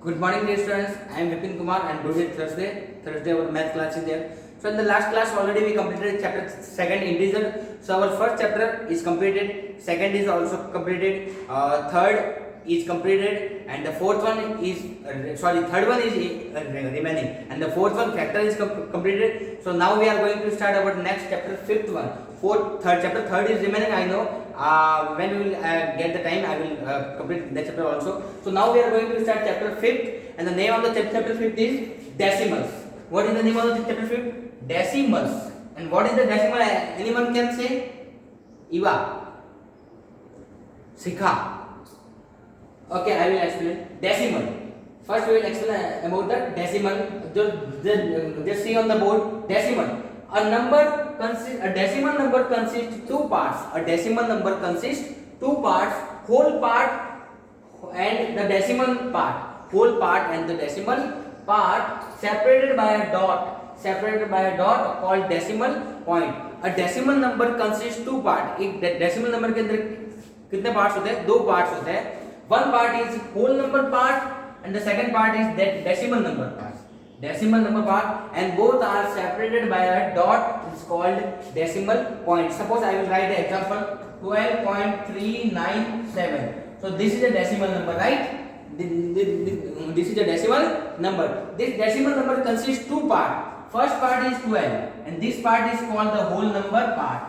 Good morning, dear students. I am Vipin Kumar and today is Thursday. Thursday our math class is there. So in the last class already we completed chapter second integer. So our first chapter is completed. Second is also completed. Third is completed, and the fourth one is third one is remaining, and the fourth one factor is completed. So now we are going to start our next chapter, fifth one. Third chapter, third is remaining. I know. When we will get the time, I will complete that chapter also. So now we are going to start chapter fifth, and the name of the chapter fifth is decimals. What is the name of the chapter fifth? Decimals. And what is the decimal? Anyone can say? Iva, Sikha. Okay, I will explain. Decimal. First we will explain about the decimal. Just see on the board. Decimal. A decimal number consists two parts. A decimal number consists two parts. Whole part and the decimal part. Whole part and the decimal part separated by a dot. Separated by a dot called decimal point. A decimal number consists two parts. एक decimal number के अंदर कितने parts होते हैं? दो parts होते हैं. One part is whole number part and the second part is that decimal number part. Decimal number part, and both are separated by a dot. It's called decimal point. Suppose I will write the example 12.397. So this is a decimal number, right? This is a decimal number. This decimal number consists two parts. First part is 12 and this part is called the whole number part.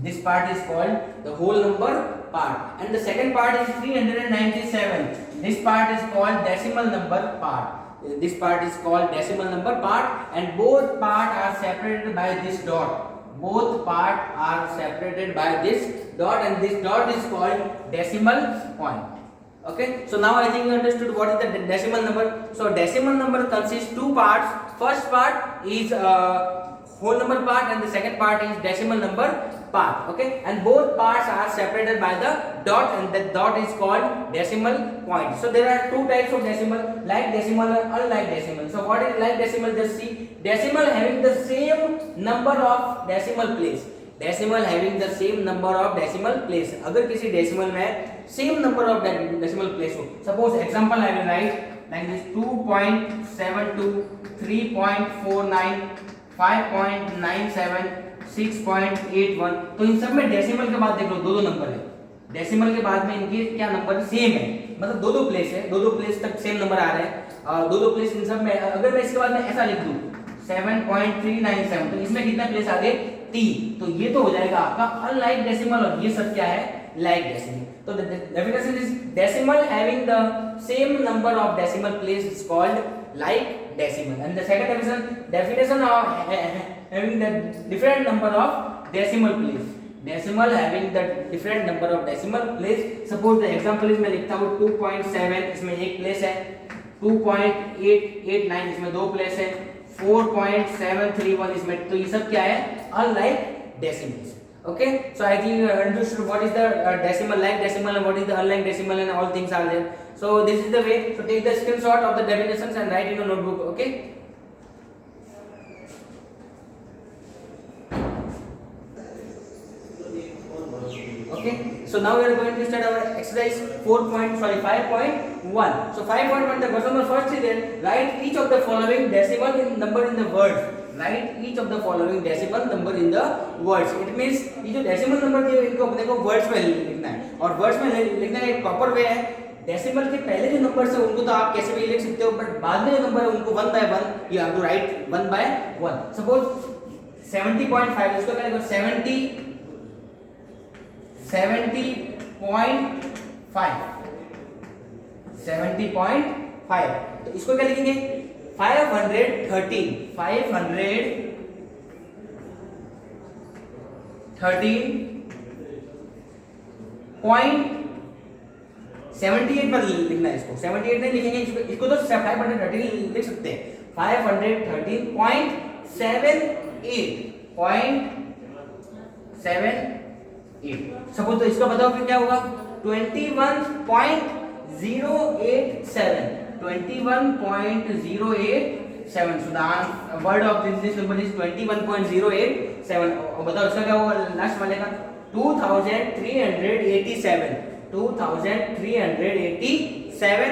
This part is called the whole number part, and the second part is 397. This part is called decimal number part. This part is called decimal number part, and both part are separated by this dot. Both part are separated by this dot, and this dot is called decimal point. Okay, so now I think you understood what is the decimal number. So decimal number consists two parts. First part is whole number part and the second part is decimal number part. Okay, and both parts are separated by the dot, and that dot is called decimal point. So there are two types of decimal, like decimal and unlike decimal. So what is like decimal? Just see, decimal having the same number of decimal place. Decimal having the same number of decimal place. अगर किसी decimal में same number of decimal place हो, suppose example I will write like this: 2.72, 3.49, 5.97, 6.81. तो इन सब में decimal के बाद देख लो दो नंबर है. डेसिमल के बाद में इनके क्या नंबर सेम है, मतलब दो प्लेस है, दो प्लेस तक सेम नंबर आ रहे हैं. दो प्लेस इन सब में. अगर मैं इसके बाद में ऐसा लिख दूं 7.397, तो इसमें कितना प्लेस आ गए? 3. तो ये तो हो जाएगा आपका अनलाइक डेसिमल, और ये सब क्या है? Like decimal. तो the definition is decimal having the same number of decimal place is called like decimal, and the second definition of having the different number of decimal place. Decimal having the different number of decimal place. Suppose the example is मैं लिखता हूँ 2.7, इसमें एक place है. 2.889 इसमें दो place है. 4.731 इसमें. तो ये सब क्या है? Unlike decimals. Okay, so I think you understood what is the decimal, like decimal, and what is the unlike decimal, and all things are there. So this is the way. So take the screenshot of the definitions and write in a notebook. Okay. Okay. So now we are going to start our exercise 5.1. So 5.1, the question number first is there. Write each of the following decimal in number in the words. Write each of the following decimal number in the words. It means ये जो decimal number दिए इनको अपने को words में लिखना है, और words में लिखने का एक proper way है. decimal के पहले जो numbers है उनको तो आप कैसे भी लिख सकते हो, but बाद में जो number है उनको 1 by 1 you have to write 1 by 1. Suppose 70.5, इसको क्या लिखो? 70.5. तो इसको क्या लिखेंगे? 513 पॉइंट 78 पर लिखना है इसको. 78 नहीं लिखेंगे इसको तो 513 लिख सकते हैं. 513.78. सपोज तो इसका बताओ फिर क्या होगा? 21.087. 21.087. So the word of this number is 21.087. और बताओ इसका क्या होगा लास्ट वाले का? 2387. 2387.087.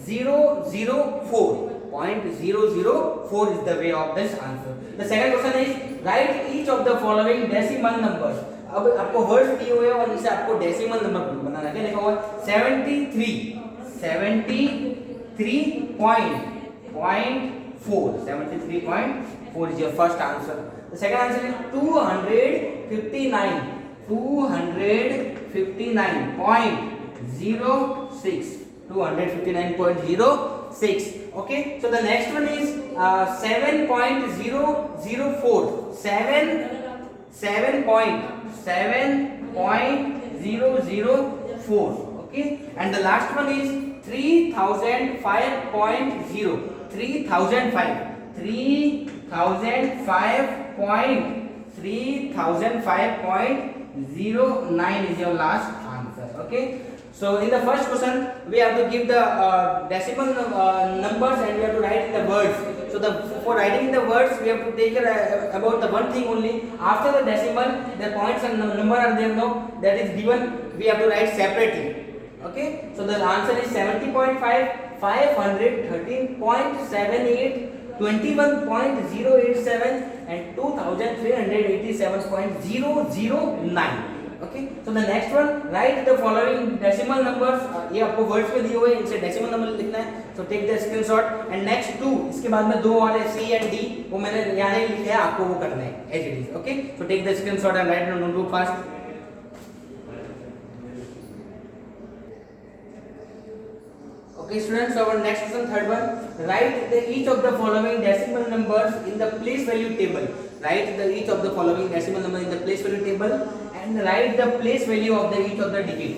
0.004 is the way of this answer. The second question is write each of the following decimal numbers. अब आपको वर्ड्स दिए हुए हैं और इनसे आपको डेसिमल नंबर बनाना है। क्या लिखा हुआ है? 73.4 is your first answer. The second answer is 259.06. Okay, so the next one is 7.004. 7.004. Okay, and the last one is 3005.0. 3005.09 is your last answer. Okay, so in the first question we have to give the decimal numbers and we have to write in the words. So for writing in the words we have to take about the one thing only. After the decimal the points and number are there now that is given, we have to write separately. Okay, so the answer is 70.5, 513.78, 21.087 and 2387.009. Okay, so the next one write the following decimal numbers. ये आपको words में दिए हुए हैं, इनसे decimal number लिखना है. So take the screenshot and next two, इसके बाद में दो और है C and D, वो मैंने यहाँ नहीं लिखे हैं, आपको वो करना है as it is. Okay, so take the screenshot and write in a notebook fast. Okay students, so our next question, third one, write each of the following decimal numbers in the place value table. Write each of the following decimal number in the place value table and write the place value of each of the digit.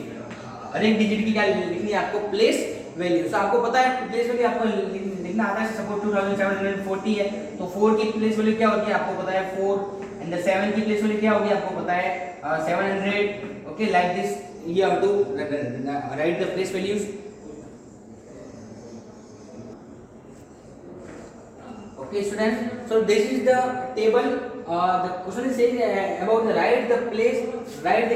हर एक digit की क्या लिखनी है आपको? Place value. सो आपको पता है place value आपको लिखना आता है. सपोज 2740 है तो 4 की प्लेस वैल्यू क्या होती है आपको पता है 4 एंड द 7 की प्लेस वैल्यू क्या होगी आपको पता है 700. Okay, like this you have to write the place values. Okay students, so this is the table. The question is saying about the write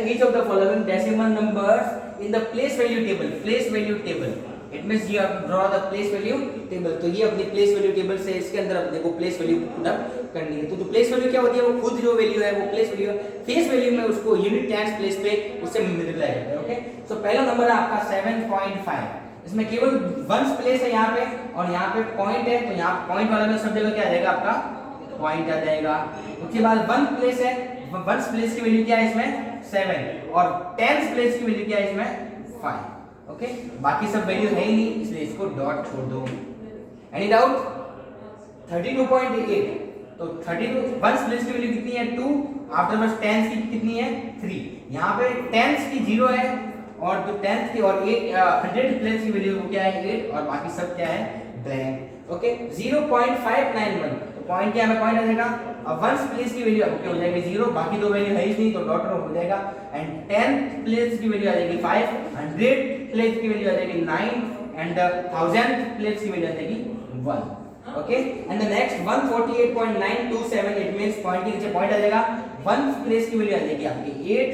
each of the following decimal numbers in the place value table. Place value table, it means you have to draw the place value table. तो ये अपनी place value table से इसके अंदर अपने को place value put up करनी है. तो place value क्या होती है? वो खुद जो value है वो place value है. face value में उसको unit times place पे उससे मल्टीप्लाई करते हैं. ओके, सो पहला नंबर है आपका 7.5. इसमें केवल वंस प्लेस है यहाँ पे और यहाँ पे पॉइंट है, तो यहाँ पॉइंट वाला में सब जगह क्या आ जाएगा आपका पॉइंट आ जाएगा. उसके बाद वन प्लेस है, वंस प्लेस की वैल्यू क्या है इसमें 7 और टेंस प्लेस की वैल्यू क्या है इसमें 5. ओके, बाकी सब वैल्यू है ही नहीं इसलिए इसको डॉट छोड़ दो. Any doubt? 32.8. तो 32 वंस प्लेस की वैल्यू कितनी है 2, आफ्टरवर्ड्स टेंस की कितनी है 3. यहाँ पे टेंस की 0 है और जो 10th की और 100 प्लेस की वैल्यू क्या है 8 और बाकी सब क्या है ब्लैंक. ओके, 0.591. तो पॉइंट क्या है पॉइंट आ जाएगा. अब वंस प्लेस की वैल्यू आपको क्या हो जाएगी 0, बाकी दो वैल्यू है ही नहीं तो डॉट हो जाएगा. एंड 10th प्लेस की वैल्यू आ जाएगी 5, 100 प्लेस की वैल्यू आ जाएगी 9 एंड 1000th प्लेस की वैल्यू आ जाएगी 1. Okay, and the next 148.927, it means point के नीचे पॉइंट आ जाएगा. 1 प्लेस की वैल्यू आ जाएगी आपकी 8,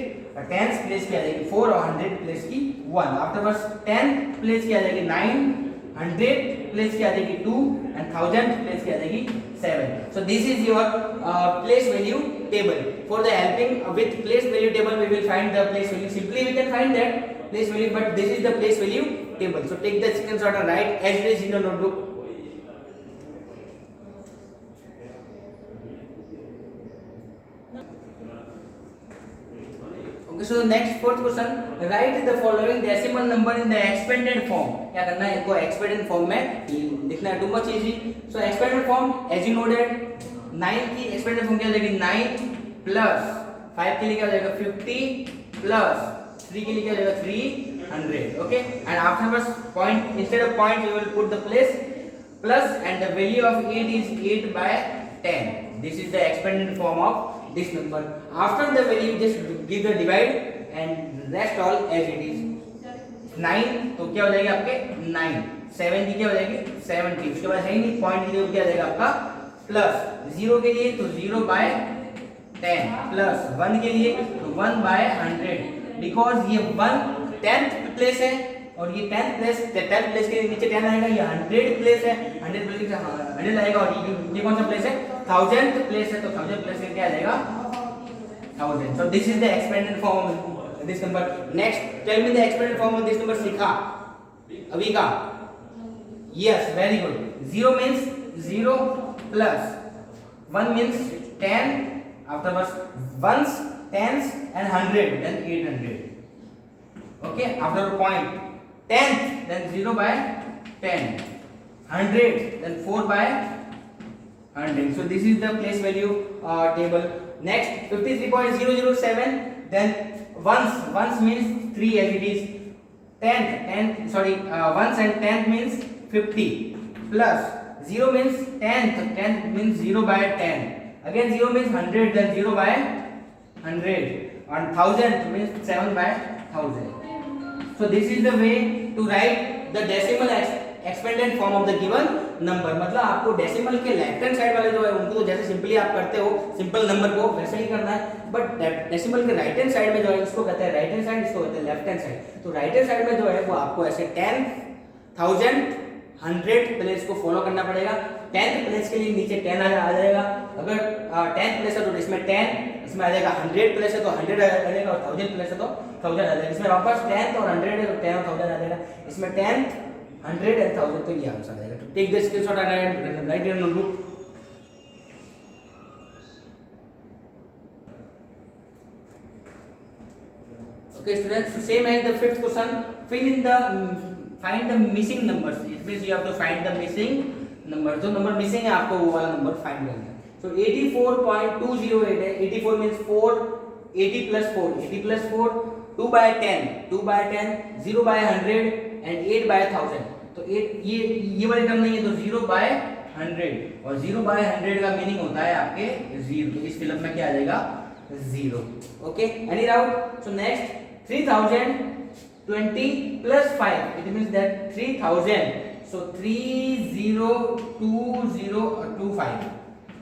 10th प्लेस की आ जाएगी 4 और 100 प्लेस की 1. आफ्टरवर्ड्स 10th प्लेस की आ जाएगी 9, 100 प्लेस की आ जाएगी 2 एंड 1000th प्लेस की आ जाएगी 7. So this is your place value table. For the helping with place value table we will find the place value. Simply we can find that place value, but this is the place value table. So take the screenshot and write as it is in your notebook. Okay, so the next fourth question, write the following decimal number in the expanded form. क्या करना है इनको expanded form में लिखना है. too much easy. So expanded form as you know that 9 की expanded form क्या हो जाएगी 9 plus 5 के लिए क्या हो जाएगा 50 plus 3 के लिए क्या हो जाएगा 300. Okay, and afterwards point, instead of point we will put the place plus and the value of 8 is 8/10. This is the expanded form of this number. After the value just give the divide and rest all as it is. 9 तो क्या हो जाएगी आपके 9, 7 की क्या हो जाएगी 70. उसके बाद है ही नहीं पॉइंट के लिए क्या हो जाएगा आपका प्लस. 0 के लिए तो 0/10 प्लस 1 के लिए तो 1/100. बिकॉज ये 1 10th प्लेस है और ये 10th प्लेस के नीचे 10 आएगा, ये 100 प्लेस है, 100 प्लेस से 100 आएगा, और ये कौन सा प्लेस है, 1000th प्लेस है, तो 1000 प्लेस के क्या आ जाएगा 1000. So this is the expanded form of this number. Next, tell me the expanded form of this number. Sikha, Avika. Yes, very good. 0 means 0 plus 1 means 10. Afterwards ones, tens and 100, then 800. Okay, after point 10th, then 0 by 10, 100, then 4 by 100. So this is the place value table. Next, 53.007, then ones means 3 as it is. Ones and 10th means 50 plus 0 means 10th means 0 by 10. Again 0 means 100, then 0 by 100, and 1000 means 7 by 1000. So this is the way to write the decimal expanded form of the given number. मतलब आपको decimal के left hand side वाले जो है उनको तो जैसे simply आप करते हो सिंपल नंबर को वैसे ही करना है, बट डेसिमल के राइट हैंड साइड में जो है इसको कहते हैं राइट हैंड साइड, इसको कहते हैं लेफ्ट हैंड साइड. तो राइट हैंड साइड में जो है वो आपको ऐसे 10, 1000, 100 प्लेस को फॉलो करना पड़ेगा. 10th प्लेस के लिए नीचे 10 आ जाएगा. अगर 10th प्लेस है तो इसमें 10, इसमें आ जाएगा 100 प्लेस है तो 100 आ जाएगा, और 1000 प्लेस है तो 1000 आ जाएगा. इसमें वापस 10th और 100 है तो 10 और 1000 आ जाएगा. इसमें 10th, 100 and 1000, तो ये आंसर आ जाएगा. तो take the screenshot and write in notebook. Okay students, so same as the fifth question, find the missing numbers. It means you have to find the missing number. जो number missing है आपको वो वाला number find करना है. So 84.208 है. 84 means 4, 80 plus 4, 80 plus 4, 2 by 10, 2 by 10, 0 by 100 and 8 by 1000. तो 8 ये वाली टर्म नहीं है, तो 0 by 100, और 0 by 100 का मीनिंग होता है आपके 0. तो इस फिलअप में क्या आ जाएगा 0. Okay, any doubt? So next 3020 plus 5, it means that 3000. So 302025,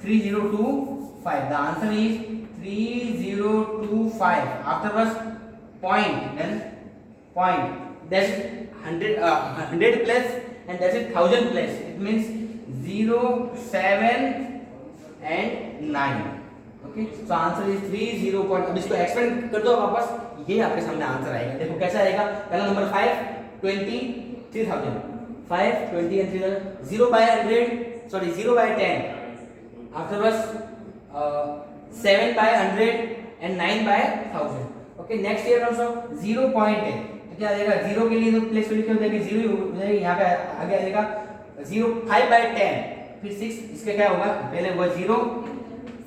3025. The answer is 3025. Afterwards point, then point, that's 100 plus and that's 1000 plus. It means 0, 7 and 9. Okay, so answer is 30 point. अब इसको expand कर दो वापस, ये आपके सामने answer आएगा. देखो कैसा आएगा. पहला number 5, 20, 3000, 5, 20 and 3000. 0 by 100, sorry 0 by 10. Afterwards 7 by 100 and 9 by 1000. Okay, next year also 0 point है तो क्या आ जाएगा. 0 के लिए तो प्लेस वैल्यू क्या हो जाएगी 0 हो जाएगी. यहाँ पे आगे आ जाएगा 0, 5 by 10, फिर 6. इसका क्या होगा, पहले वो 0,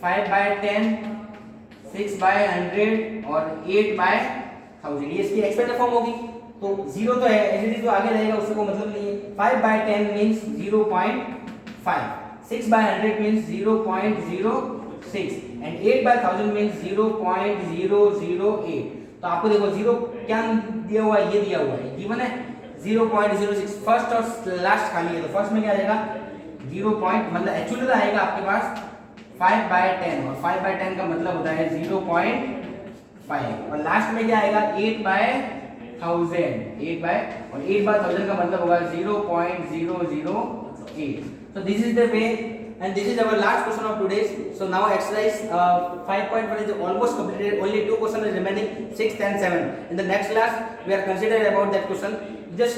5 by 10, 6 by 100 और 8 by 1000. ये इसकी एक्सपेंडेड फॉर्म होगी. तो 0 तो है एसडी, तो आगे रहेगा, उससे कोई मतलब नहीं है. 5 by 10 means 0.5, 6 by 100 means 0.06 and 8 by 1000 means 0.008. तो आपको देखो 0 क्या दिया हुआ है, ये दिया हुआ है, गिवन है 0.06. फर्स्ट और लास्ट खाली है, तो फर्स्ट में क्या आ जाएगा 0 पॉइंट, मतलब एक्चुअली तो आएगा आपके पास 5 by 10, और 5 by 10 का मतलब होता है 0.5, और लास्ट में क्या आएगा 8 by 1000, 8 by 1000 का मतलब होगा 0.008. So this is the way, and this is our last question of today's. So now exercise 5.1 is almost completed. Only 2 questions is remaining, 6th and 7th. In the next class we are considering about that question. Just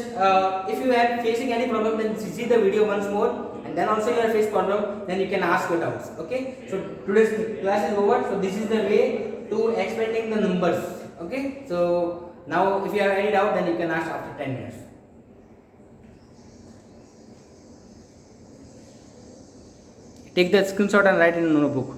if you are facing any problem, then see the video once more, and then also you are face problem, then you can ask your doubts. Okay, so today's class is over. So this is the way to expanding the numbers. Okay, so now if you have any doubt, then you can ask after 10 minutes. Take the screenshot and write in a notebook.